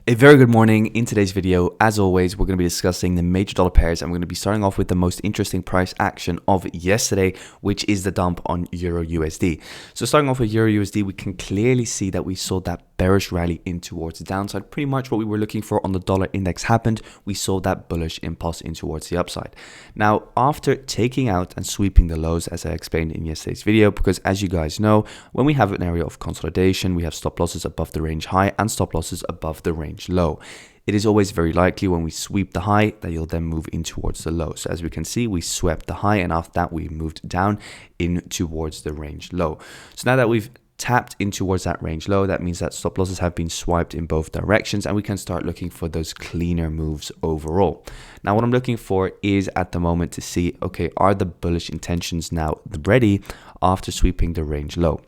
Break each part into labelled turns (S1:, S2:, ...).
S1: A very good morning. In today's video, as always, we're going to be discussing the major dollar pairs, and we're going to be starting off with the most interesting price action of yesterday, which is the dump on EURUSD. So starting off with EURUSD, we can clearly see that we saw that bearish rally in towards the downside. Pretty much what we were looking for on the dollar index happened. We saw that bullish impulse in towards the upside. Now, after taking out and sweeping the lows, as I explained in yesterday's video, because as you guys know, when we have an area of consolidation, we have stop losses above the range high and stop losses above the range low. It is always very likely when we sweep the high that you'll then move in towards the low. So as we can see, we swept the high, and after that we moved down in towards the range low. So now that we've tapped in towards that range low, that means that stop losses have been swiped in both directions, and we can start looking for those cleaner moves overall. Now what I'm looking for is at the moment to see, okay, are the bullish intentions now ready after sweeping the range low?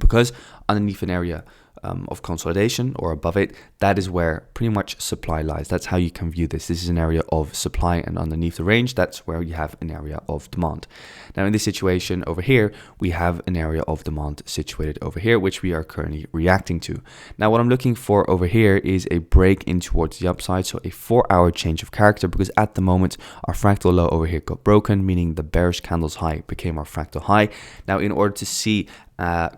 S1: Because underneath an area of consolidation or above it, that is where pretty much supply lies. That's how you can view this. This is an area of supply, and underneath the range, that's where you have an area of demand. Now in this situation over here, we have an area of demand situated over here, which we are currently reacting to. Now what I'm looking for over here is a break in towards the upside, so a 4-hour change of character, because at the moment our fractal low over here got broken, meaning the bearish candle's high became our fractal high. Now in order to see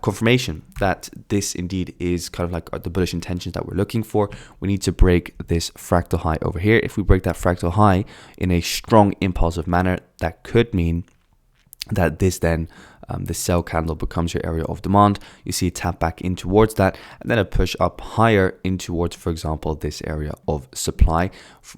S1: confirmation that this indeed is kind of like the bullish intentions that we're looking for, we need to break this fractal high over here. If we break that fractal high in a strong impulsive manner, that could mean that this then the sell candle becomes your area of demand. You see it tap back in towards that, and then a push up higher in towards, for example, this area of supply,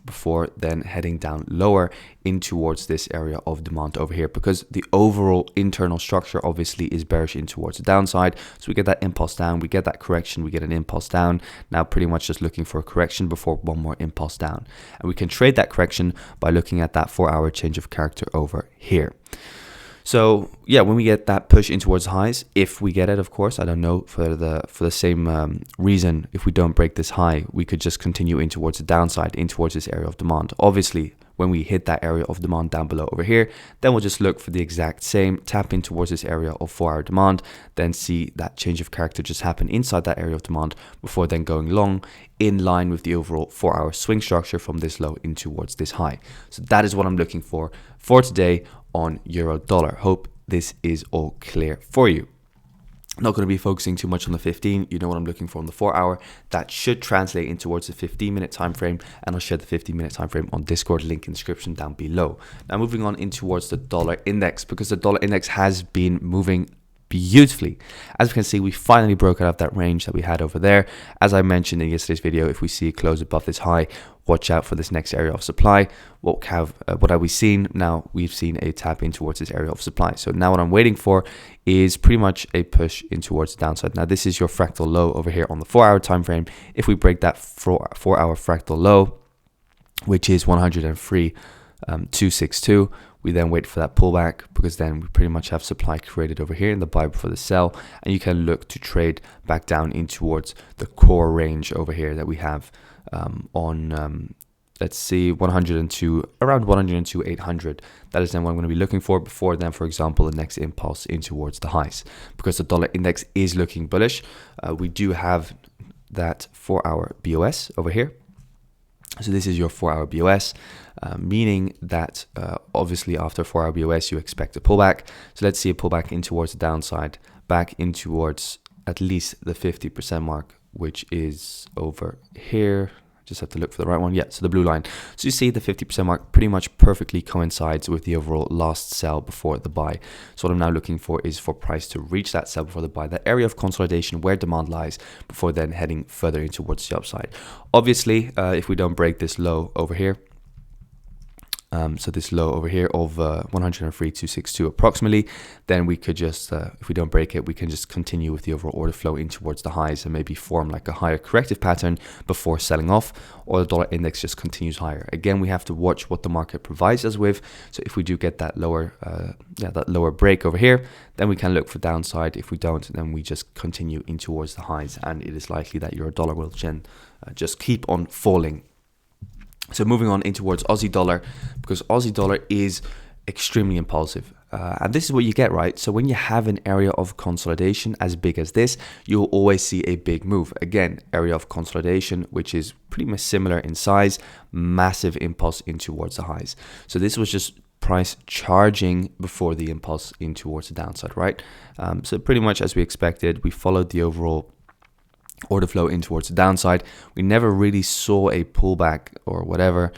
S1: before then heading down lower in towards this area of demand over here, because the overall internal structure obviously is bearish in towards the downside. So we get that impulse down, we get that correction, we get an impulse down. Now pretty much just looking for a correction before one more impulse down, and we can trade that correction by looking at that 4-hour change of character over here. So yeah, when we get that push in towards highs, if we get it, of course, I don't know, for the same reason, if we don't break this high, we could just continue in towards the downside, in towards this area of demand. Obviously, when we hit that area of demand down below over here, then we'll just look for the exact same, tap in towards this area of 4-hour demand, then see that change of character just happen inside that area of demand before then going long in line with the overall 4-hour swing structure from this low in towards this high. So that is what I'm looking for today on euro dollar. Hope this is all clear for you. Not going to be focusing too much on the 15. You know what I'm looking for on the 4-hour. That should translate in towards the 15-minute time frame, and I'll share the 15-minute time frame on Discord, link in the description down below. Now moving on in towards the dollar index, because the dollar index has been moving beautifully. As we can see, we finally broke out of that range that we had over there. As I mentioned in yesterday's video, if we see it close above this high, watch out for this next area of supply. What have we seen? Now we've seen a tap in towards this area of supply. So now what I'm waiting for is pretty much a push in towards the downside. Now this is your fractal low over here on the 4-hour time frame. If we break that 4-hour fractal low, which is 103.262, we then wait for that pullback, because then we pretty much have supply created over here in the buy before the sell, and you can look to trade back down in towards the core range over here that we have let's see, 102, around 102.800. That is then what I'm going to be looking for before then, for example, the next impulse in towards the highs, because the dollar index is looking bullish. We do have that 4-hour BOS over here. So this is your 4-hour BOS, meaning that obviously after 4-hour BOS, you expect a pullback. So let's see a pullback in towards the downside, back in towards at least the 50% mark, which is over here. Just have to look for the right one. Yeah, so the blue line. So you see the 50% mark pretty much perfectly coincides with the overall last sell before the buy. So what I'm now looking for is for price to reach that sell before the buy, that area of consolidation where demand lies, before then heading further in towards the upside. Obviously, if we don't break this low over here, so this low over here of 103.262 approximately, then we could just, if we don't break it, we can just continue with the overall order flow in towards the highs and maybe form like a higher corrective pattern before selling off, or the dollar index just continues higher. Again, we have to watch what the market provides us with. So if we do get that lower, that lower break over here, then we can look for downside. If we don't, then we just continue in towards the highs, and it is likely that your dollar will just keep on falling. So moving on in towards Aussie dollar, because Aussie dollar is extremely impulsive. And this is what you get, right? So when you have an area of consolidation as big as this, you'll always see a big move. Again, area of consolidation, which is pretty much similar in size, massive impulse in towards the highs. So this was just price charging before the impulse in towards the downside, right? So pretty much as we expected, we followed the overall order flow in towards the downside. We never really saw a pullback or whatever.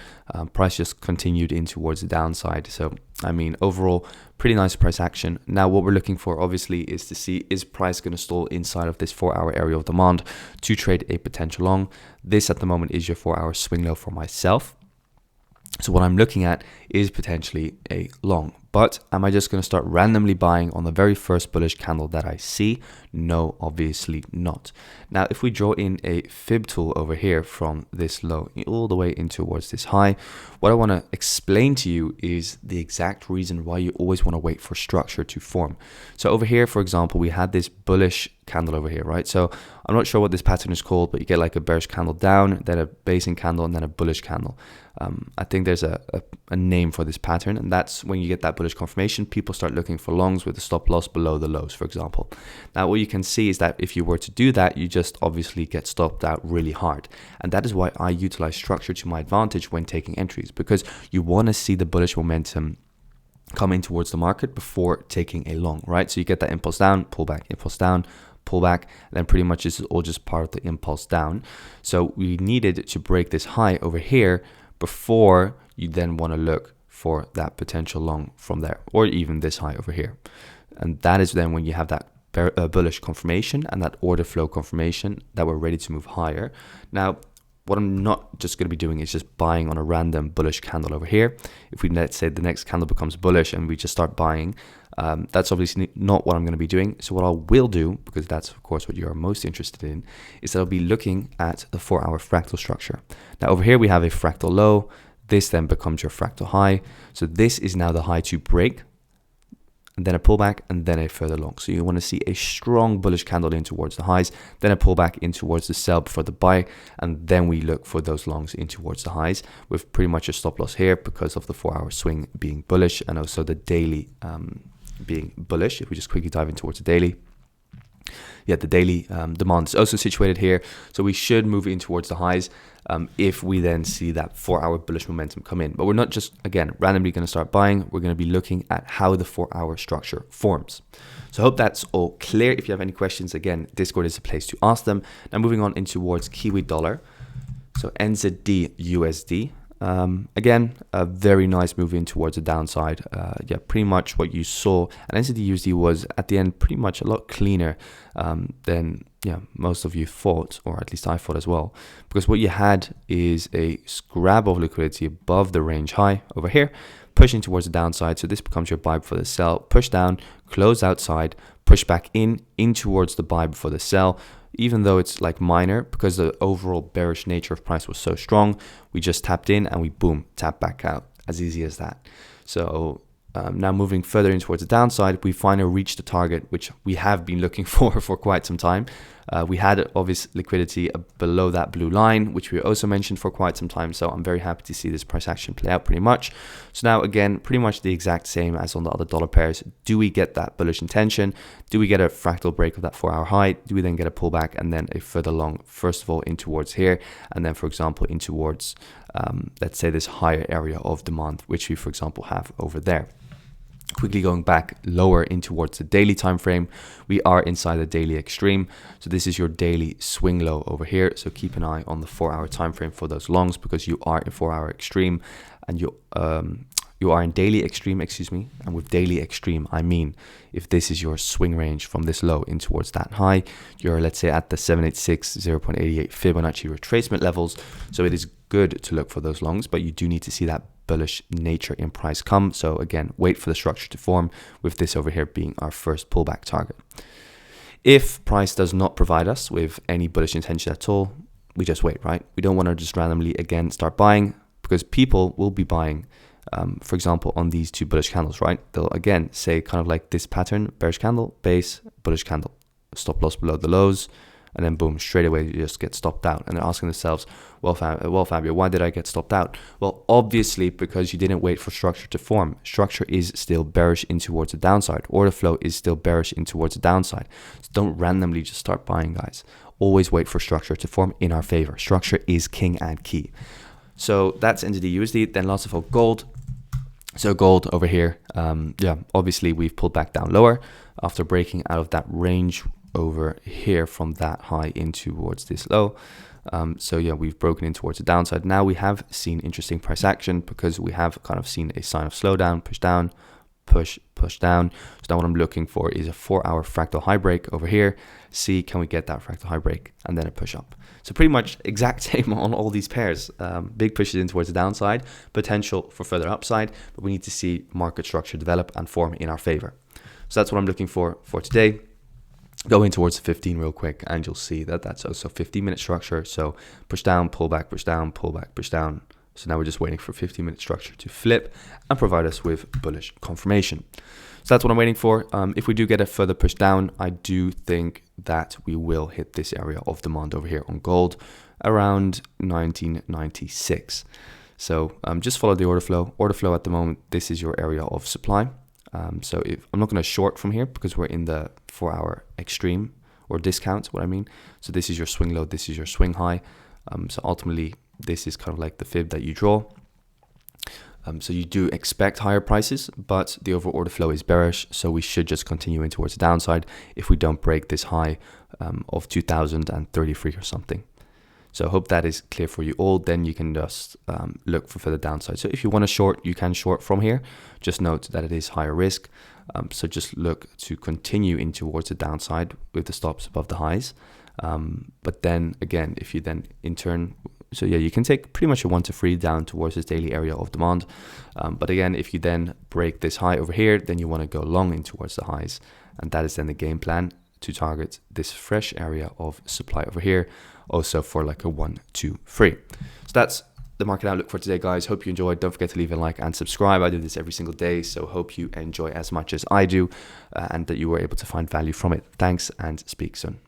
S1: Price just continued in towards the downside. So I mean, overall, pretty nice price action. Now what we're looking for obviously is to see, is price going to stall inside of this 4-hour area of demand to trade a potential long. This at the moment is your 4-hour swing low for myself. So what I'm looking at is potentially a long. But am I just going to start randomly buying on the very first bullish candle that I see? No, obviously not. Now, if we draw in a fib tool over here from this low all the way in towards this high, what I want to explain to you is the exact reason why you always want to wait for structure to form. So over here, for example, we had this bullish candle over here, right? So I'm not sure what this pattern is called, but you get like a bearish candle down, then a basing candle, and then a bullish candle. I think there's a name for this pattern, and that's when you get that bullish confirmation, people start looking for longs with a stop loss below the lows, for example. Now, what you can see is that if you were to do that, you just obviously get stopped out really hard. And that is why I utilize structure to my advantage when taking entries, because you want to see the bullish momentum coming towards the market before taking a long, right? So you get that impulse down, pull back, impulse down, pull back, and then pretty much this is all just part of the impulse down. So we needed to break this high over here before you then want to look for that potential long from there, or even this high over here. And that is then when you have that bullish confirmation and that order flow confirmation that we're ready to move higher. Now, what I'm not just going to be doing is just buying on a random bullish candle over here. If we, let's say, the next candle becomes bullish and we just start buying, that's obviously not what I'm going to be doing. So what I will do, because that's of course what you are most interested in, is that I'll be looking at the 4-hour fractal structure. Now over here we have a fractal low. This then becomes your fractal high. So this is now the high to break, and then a pullback, and then a further long. So you want to see a strong bullish candle in towards the highs, then a pullback in towards the sell before the buy, and then we look for those longs in towards the highs with pretty much a stop loss here because of the 4-hour swing being bullish and also the daily being bullish. If we just quickly dive in towards the daily. Yeah, the daily demand is also situated here. So we should move in towards the highs if we then see that 4-hour bullish momentum come in. But we're not just, again, randomly going to start buying. We're going to be looking at how the 4-hour structure forms. So I hope that's all clear. If you have any questions, again, Discord is a place to ask them. Now moving on in towards Kiwi dollar. So NZDUSD. Again, a very nice move in towards the downside. Yeah, pretty much what you saw. And NZDUSD was at the end pretty much a lot cleaner than most of you thought, or at least I thought as well. Because what you had is a grab of liquidity above the range high over here, pushing towards the downside. So this becomes your buy before the sell. Push down, close outside, push back in towards the buy before the sell. Even though it's like minor, because the overall bearish nature of price was so strong, we just tapped in and we boom, tap back out. As easy as that. So now moving further in towards the downside, we finally reached the target, which we have been looking for quite some time. We had obvious liquidity below that blue line, which we also mentioned for quite some time. So I'm very happy to see this price action play out pretty much. So now again, pretty much the exact same as on the other dollar pairs. Do we get that bullish intention? Do we get a fractal break of that 4-hour high? Do we then get a pullback and then a further long, first of all, in towards here? And then, for example, in towards, let's say, this higher area of demand, which we, for example, have over there. Quickly going back lower in towards the daily time frame, we are inside the daily extreme. So this is your daily swing low over here. So keep an eye on the 4-hour time frame for those longs, because you are in 4-hour extreme and you are in daily extreme, excuse me. And with daily extreme, I mean, if this is your swing range from this low in towards that high, you're, let's say, at the 786, 0.88 Fibonacci retracement levels. So it is good to look for those longs, but you do need to see that bullish nature in price come. So again, wait for the structure to form, with this over here being our first pullback target. If price does not provide us with any bullish intention at all, we just wait, right? We don't want to just randomly again start buying, because people will be buying, for example, on these two bullish candles, right? They'll again say kind of like this pattern: bearish candle, base, bullish candle, stop loss below the lows, and then boom, straight away you just get stopped out. And they're asking themselves, well, Fabio, why did I get stopped out? Well, obviously because you didn't wait for structure to form. Structure is still bearish in towards the downside. Order flow is still bearish in towards the downside. So don't randomly just start buying, guys. Always wait for structure to form in our favor. Structure is king and key. So that's NZDUSD. Then lots of gold. So gold over here, yeah, obviously we've pulled back down lower after breaking out of that range over here from that high in towards this low. So yeah, we've broken in towards the downside. Now we have seen interesting price action because we have kind of seen a sign of slowdown, push down, push down. So now what I'm looking for is a 4-hour fractal high break over here. See, can we get that fractal high break and then a push up? So pretty much exact same on all these pairs. Big pushes in towards the downside, potential for further upside, but we need to see market structure develop and form in our favor. So that's what I'm looking for today. Go in towards the 15 real quick and you'll see that that's also 15-minute structure. So push down, pull back, push down, pull back, push down. So now we're just waiting for 15-minute structure to flip and provide us with bullish confirmation. So that's what I'm waiting for. If we do get a further push down, I do think that we will hit this area of demand over here on gold around 1996. So just follow the order flow. Order flow at the moment, this is your area of supply. So if I'm not going to short from here because we're in the 4-hour extreme or discount, what I mean. So this is your swing low, this is your swing high. So ultimately, this is kind of like the fib that you draw. So you do expect higher prices, but the overall order flow is bearish. So we should just continue in towards the downside if we don't break this high of 2033 or something. So I hope that is clear for you all. Then you can just look for further downside. So if you want to short, you can short from here. Just note that it is higher risk. So just look to continue in towards the downside with the stops above the highs. But then again, if you then in turn, so yeah, you can take pretty much a 1 to 3 down towards this daily area of demand. But again, if you then break this high over here, then you want to go long in towards the highs. And that is then the game plan to target this fresh area of supply over here, also for like a 1, 2, 3. So that's the market outlook for today, guys. Hope you enjoyed. Don't forget to leave a like and subscribe. I do this every single day, so hope you enjoy as much as I do and that you were able to find value from it. Thanks and speak soon.